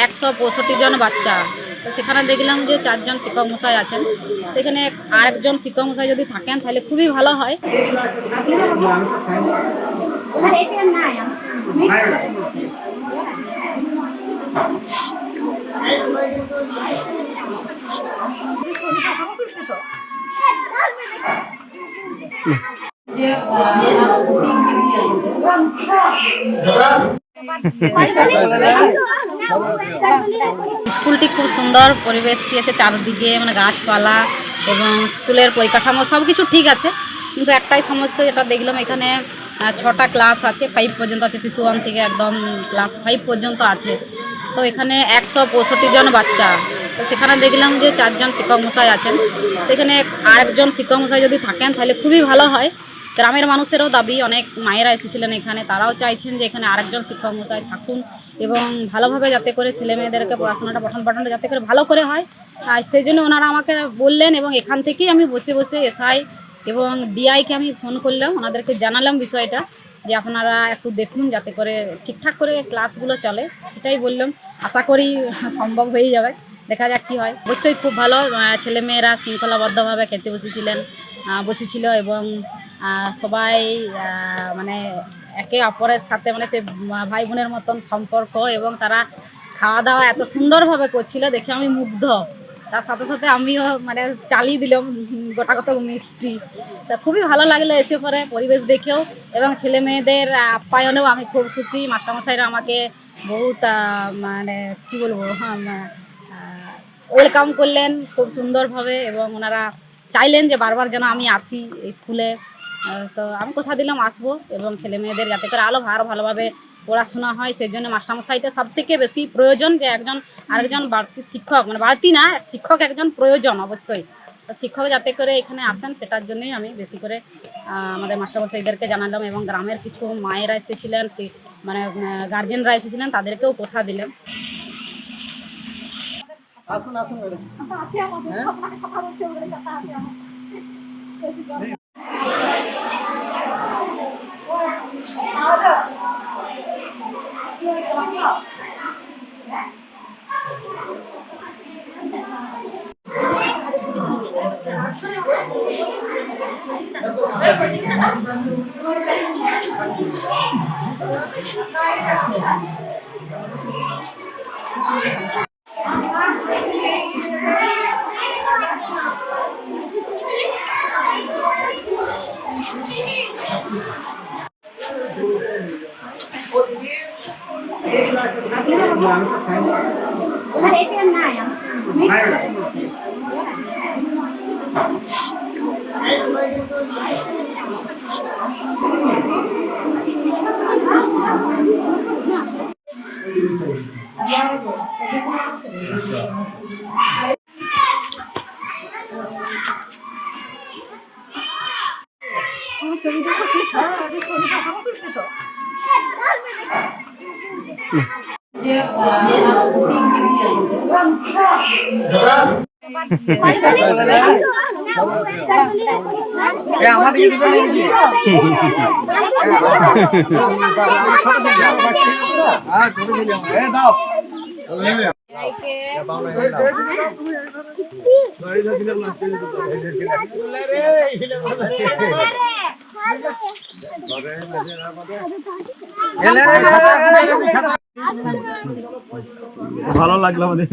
165 জন বাচ্চা। তো সেখানে দেখলাম যে 4 জন শিক্ষক মশাই আছেন। সেখানে আরেকজন শিক্ষক মশাই যদি থাকেন তাহলে খুবই ভালো হয়। স্কুলটি খুব সুন্দর, পরিবেশটি আছে চারদিকে মানে গাছপালা এবং স্কুলের পরিকাঠামো সব কিছু ঠিক আছে, কিন্তু একটাই সমস্যা যেটা দেখলাম এখানে 6টা ক্লাস আছে, 5 পর্যন্ত আছে, শিশু 1 থেকে একদম ক্লাস 5 পর্যন্ত আছে। তো এখানে 165 জন বাচ্চা। তো সেখানে দেখলাম যে 4 জন শিক্ষক মশাই আছেন। সেখানে আরেকজন শিক্ষক মশাই যদি থাকেন তাহলে খুবই ভালো হয়। গ্রামের মানুষেরও দাবি, অনেক মায়েরা এসেছিলেন এখানে, তারাও চাইছেন যে এখানে আরেকজন শিক্ষক মশাই থাকুন এবং ভালোভাবে যাতে করে ছেলে মেয়েদেরকে পড়াশোনাটা পঠন পাঠনটা যাতে করে ভালো করে হয়। আর সেই জন্য ওনারা আমাকে বললেন এবং এখান থেকেই আমি বসে বসে এসআই এবং ডিআইকে আমি ফোন করলাম, ওনাদেরকে জানালাম বিষয়টা যে আপনারা একটু দেখুন যাতে করে ঠিকঠাক করে ক্লাসগুলো চলে। এটাই বললাম, আশা করি সম্ভব হয়ে যাবে, দেখা যাক কী হয়। অবশ্যই খুব ভালো, ছেলেমেয়েরা শৃঙ্খলাবদ্ধভাবে খেতে বসেছিল এবং সবাই মানে একে অপরের সাথে মানে সে ভাই বোনের মতন সম্পর্ক, এবং তারা খাওয়া দাওয়া এত সুন্দরভাবে করছিল দেখে আমি মুগ্ধ। তার সাথে সাথে আমিও মানে চালিয়ে দিলাম গোটাগত মিষ্টি। তা খুবই ভালো লাগলো এসে পরে পরিবেশ দেখেও, এবং ছেলে মেয়েদের আপ্যায়নেও আমি খুব খুশি। মাস্টারমশাইরা আমাকে বহুত মানে কী বলবো, ওয়েলকাম করলেন খুব সুন্দরভাবে, এবং ওনারা চাইলেন যে বারবার যেন আমি আসি এই স্কুলে। তো আমি কথা দিলাম আসবো, এবং ছেলে মেয়েদের যাতে করে আরও ভালোভাবে পড়াশোনা হয় সেই জন্য মাস্টারমশাইটা সব থেকে বেশি প্রয়োজন, যে আরেকজন বাড়তি শিক্ষক, মানে বাড়তি না, শিক্ষক একজন প্রয়োজন অবশ্যই। তো শিক্ষক যাতে করে এখানে আসেন সেটার জন্যই আমি বেশি করে আমাদের মাস্টারমশাইদেরকে জানালাম, এবং গ্রামের কিছু মায়েরা এসেছিলেন, মানে গার্জেনরা এসেছিলেন, তাদেরকেও কথা দিলাম। আসুন আসুন ভালো লাগলো আমাদের।